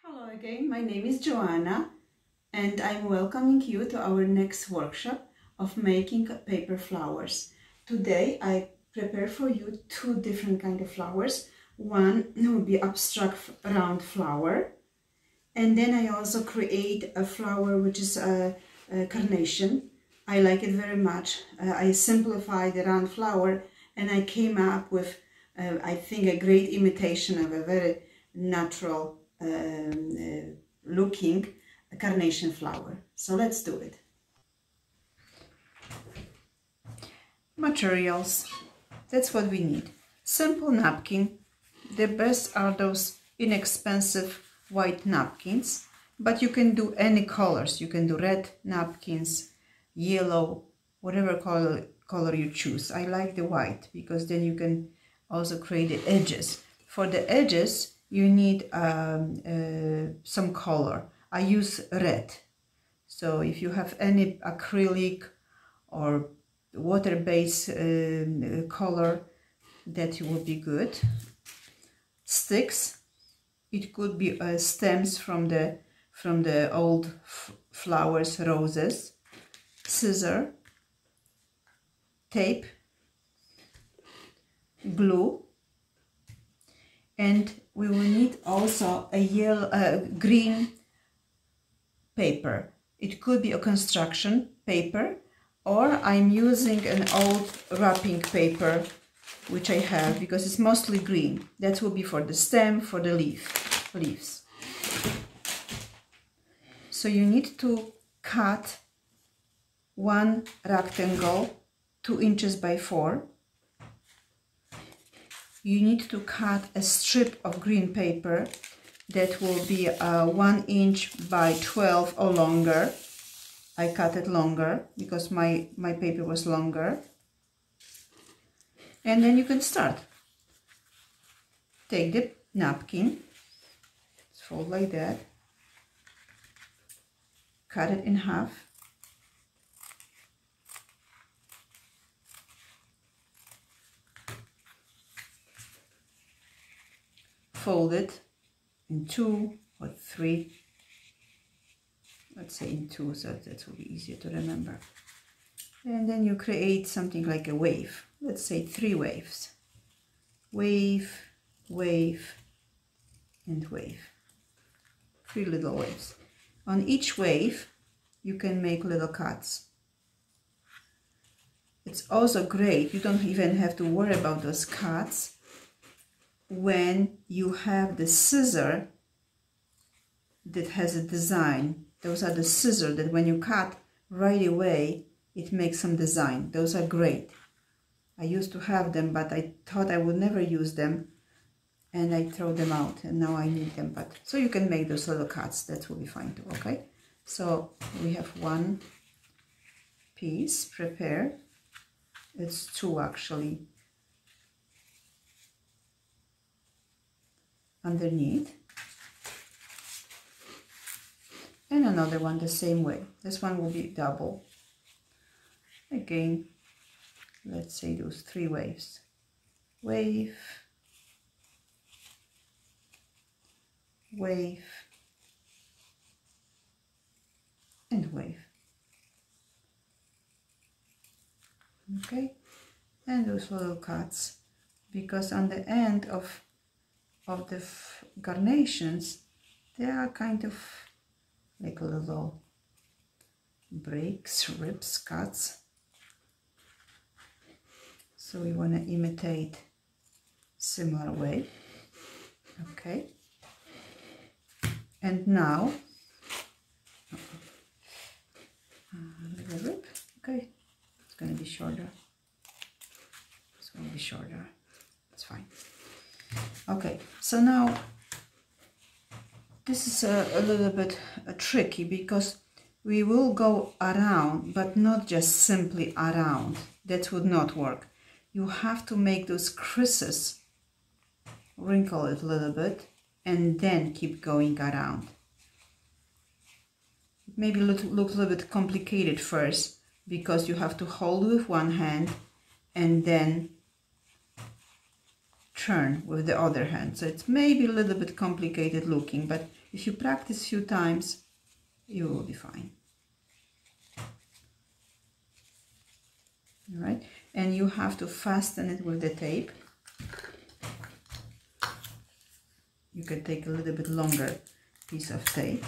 Hello again, my name is Joanna and I'm welcoming you to our next workshop of making paper flowers. Today I prepare for you two different kind of flowers. One will be abstract round flower, and then I also create a flower which is a carnation. I like it very much. I simplified the round flower and I came up with I think a great imitation of a very natural looking carnation flower. So let's do it. Materials, that's what we need. Simple napkin. The best are those inexpensive white napkins, but you can do any colors. You can do red napkins, yellow, whatever color you choose. I like the white because then you can also create the edges. For the edges you need some color. I use red. So if you have any acrylic or water-based color, that will be good. Sticks, it could be stems from the old flowers, roses. Scissor, tape, glue, and we will need also a yellow, green paper. It could be a construction paper, or I'm using an old wrapping paper which I have because it's mostly green. That will be for the stem, for the leaves. So you need to cut one rectangle 2 inches by 4. You need to cut a strip of green paper that will be 1 inch by 12 or longer. I cut it longer because my paper was longer. And then you can start. Take the napkin, fold like that, cut it in half. Fold it in 2 or 3, let's say in 2, so that will be easier to remember. And then you create something like a wave. Let's say 3 waves. Wave, wave, and wave. 3 little waves. On each wave you can make little cuts. It's also great, you don't even have to worry about those cuts when you have the scissor that has a design. Those are the scissors that when you cut right away it makes some design. Those are great. I used to have them, but I thought I would never use them and I throw them out, and now I need them. But so you can make those little cuts, that will be fine too. Okay, so we have 1 piece prepared. It's 2 actually underneath, and another one the same way. This one will be double. Again, let's say those 3 waves. Wave, wave, and wave. Okay, and those little cuts, because on the end of the carnations they are kind of like little breaks, rips, cuts. So we want to imitate similar way. Okay, and now little rip. Okay, it's going to be shorter. It's going to be shorter. It's fine. Okay, so now this is a little bit tricky because we will go around, but not just simply around. That would not work. You have to make those creases, wrinkle it a little bit, and then keep going around. Maybe look a little bit complicated first because you have to hold with one hand and then turn with the other hand. So it's maybe a little bit complicated looking, but If you practice few times, you will be fine. All right, and you have to fasten it with the tape. You can take a little bit longer piece of tape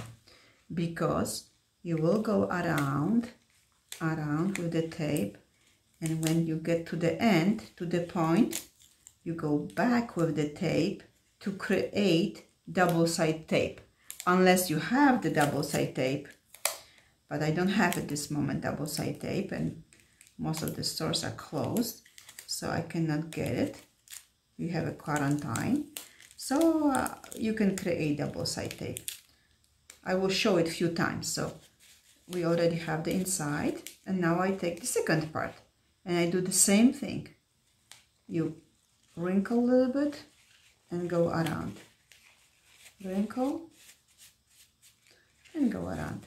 because you will go around with the tape, and when you get to the end, to the point, you go back with the tape to create double-side tape, unless you have the double-side tape. But I don't have at this moment double-side tape, and most of the stores are closed, so I cannot get it. We have a quarantine, so you can create double-side tape. I will show it a few times. So we already have the inside, and now I take the second part and I do the same thing. You wrinkle a little bit and go around, wrinkle and go around.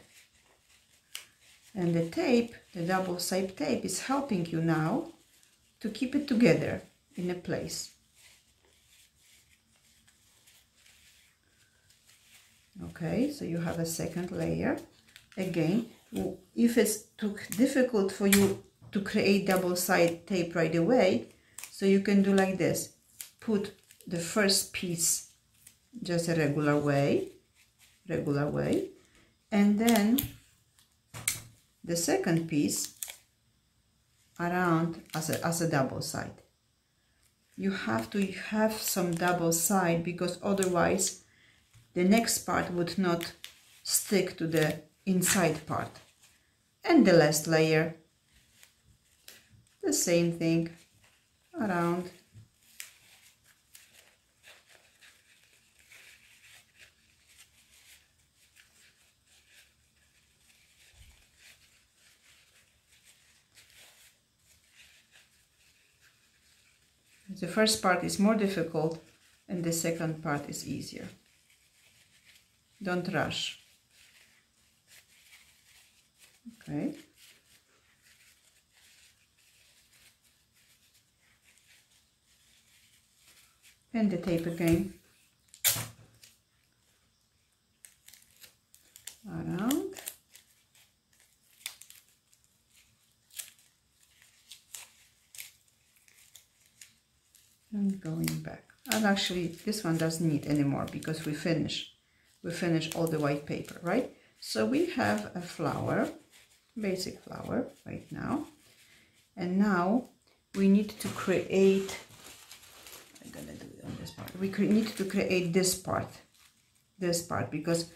And the tape, the double-side tape, is helping you now to keep it together in a place. Okay, so you have a second layer. Again, if it's too difficult for you to create double-side tape right away, so you can do like this. Put the first piece just a regular way, and then the second piece around as a double side. You have to have some double side, because otherwise the next part would not stick to the inside part. And the last layer, the same thing around. The first part is more difficult and the second part is easier. Don't rush. Okay. And the tape again. Around. And going back. And actually this one doesn't need anymore because we finish all the white paper, right? So we have a flower, basic flower right now. And now we need to create, I'm gonna do it on this part. We need to create this part because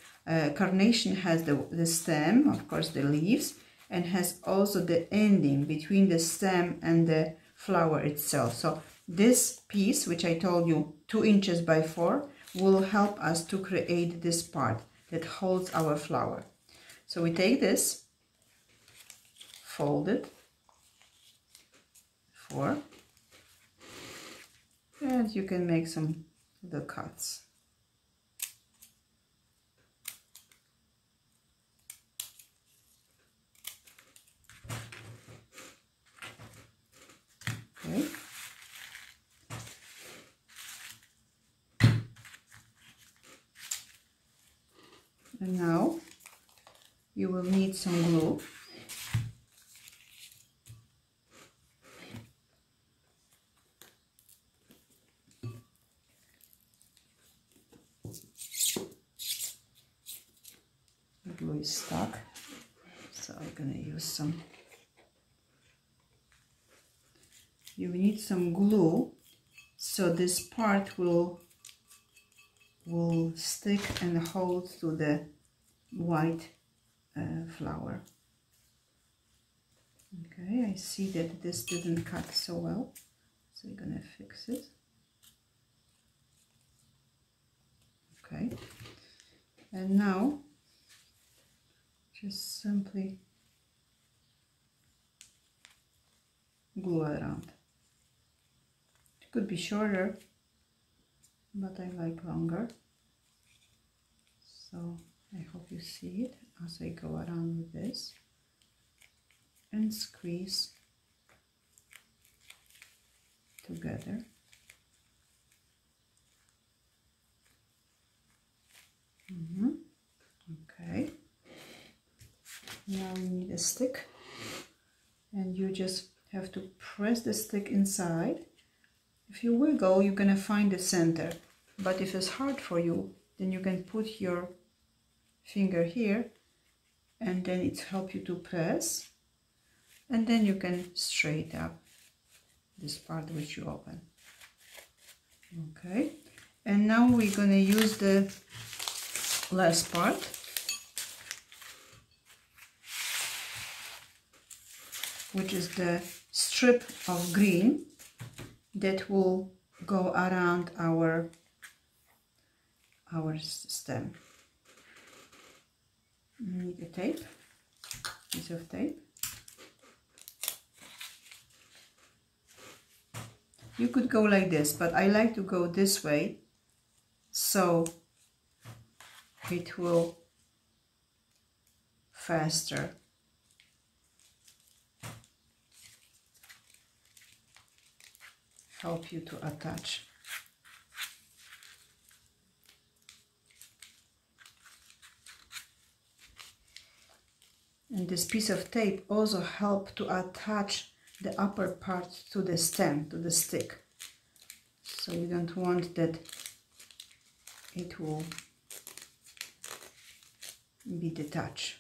Carnation has the stem, of course the leaves, and has also the ending between the stem and the flower itself. So this piece, which I told you 2 inches by 4, will help us to create this part that holds our flower. So we take this, fold it, 4, and you can make some little cuts. Okay. And now you will need some glue. The glue is stuck, so I'm gonna use some. You need some glue so this part will stick and hold to the white flower. Okay, I see that this didn't cut so well, so we're gonna fix it. Okay, and now just simply glue around. It could be shorter, but I like longer. So I hope you see it as I go around with this and squeeze together. stick, and you just have to press the stick inside. If you wiggle, you're gonna find the center, but if it's hard for you, then you can put your finger here, and then it helps you to press, and then you can straighten up this part which you open. Okay, and now we're gonna use the last part. Which is the strip of green that will go around our stem. We need a piece of tape. You could go like this, but I like to go this way, so it will faster. Help you to attach. And this piece of tape also helps to attach the upper part to the stem, to the stick. So we don't want that it will be detached.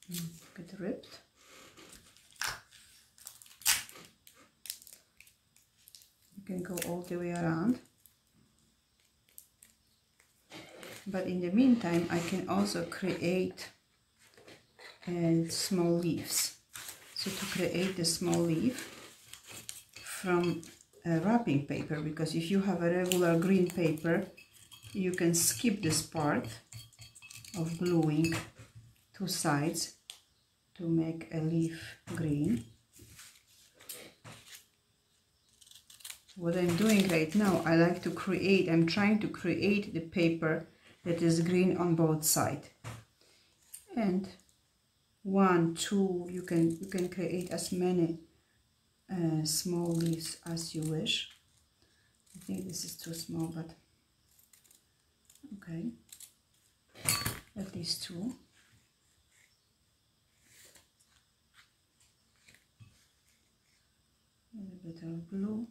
Get ripped. You can go all the way around. But in the meantime, I can also create small leaves. So to create the small leaf from wrapping paper, because if you have a regular green paper, you can skip this part of gluing two sides to make a leaf green. What I'm doing right now, I'm trying to create the paper that is green on both sides. And 1, 2, you can create as many small leaves as you wish. I think this is too small, but okay. At least 2. A little bit of glue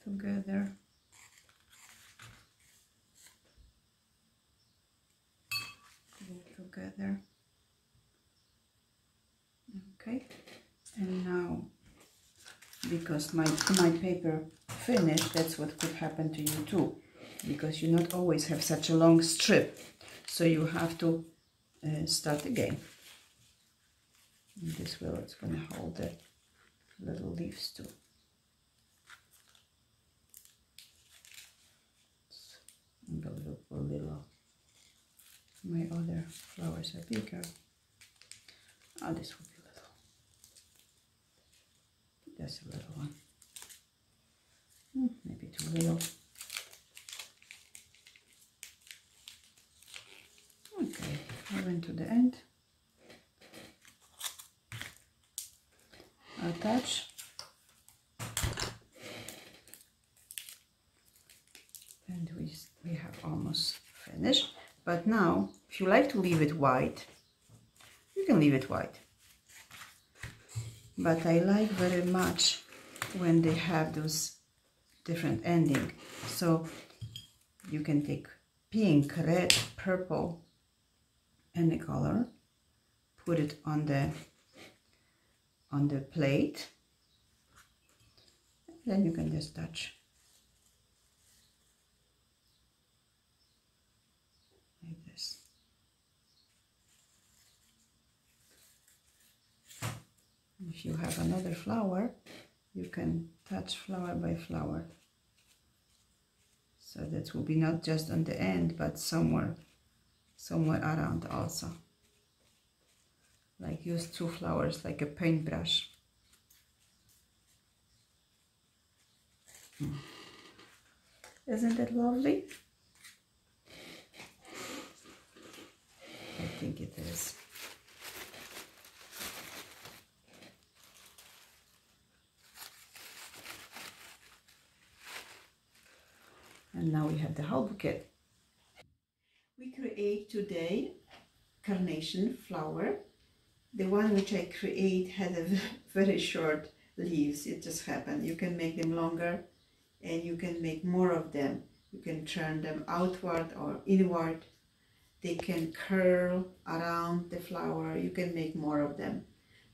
together. Glue together. Okay, and now, because my paper finished, that's what could happen to you too, because you not always have such a long strip, so you have to start again. And this way it's going to hold the little leaves too. And go look a little. My other flowers are bigger. Oh, this will be little. That's a little one. Maybe too little. Okay, I went to the end. Attach. And we have almost finished. But now, if you like to leave it white, you can leave it white. But I like very much when they have those different ending. So you can take pink, red, purple, any color, put it on the plate, then you can just touch like this. If you have another flower, you can touch flower by flower. So that will be not just on the end, but somewhere around also. Like use 2 flowers like a paintbrush. Isn't that lovely? I think it is. And now we have the whole bouquet. We create today carnation flower. The one which I create had a very short leaves. It just happened. You can make them longer and you can make more of them. You can turn them outward or inward. They can curl around the flower. You can make more of them.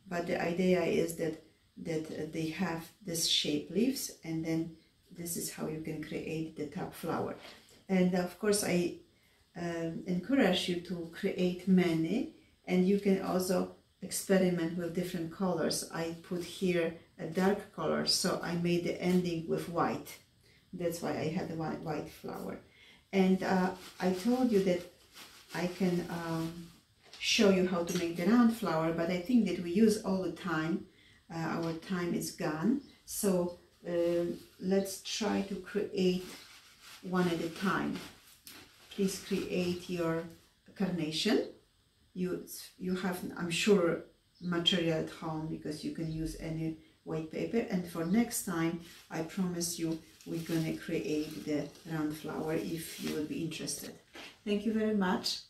But the idea is that they have this shape leaves, and then this is how you can create the top flower. And of course I encourage you to create many, and you can also experiment with different colors. I put here a dark color, so I made the ending with white. That's why I had a white flower. And I told you that I can show you how to make the round flower, but I think that we use all the time. Our time is gone. So let's try to create one at a time. Please create your carnation. You have, I'm sure, material at home because you can use any white paper. And for next time, I promise you, we're gonna create the round flower if you will be interested. Thank you very much.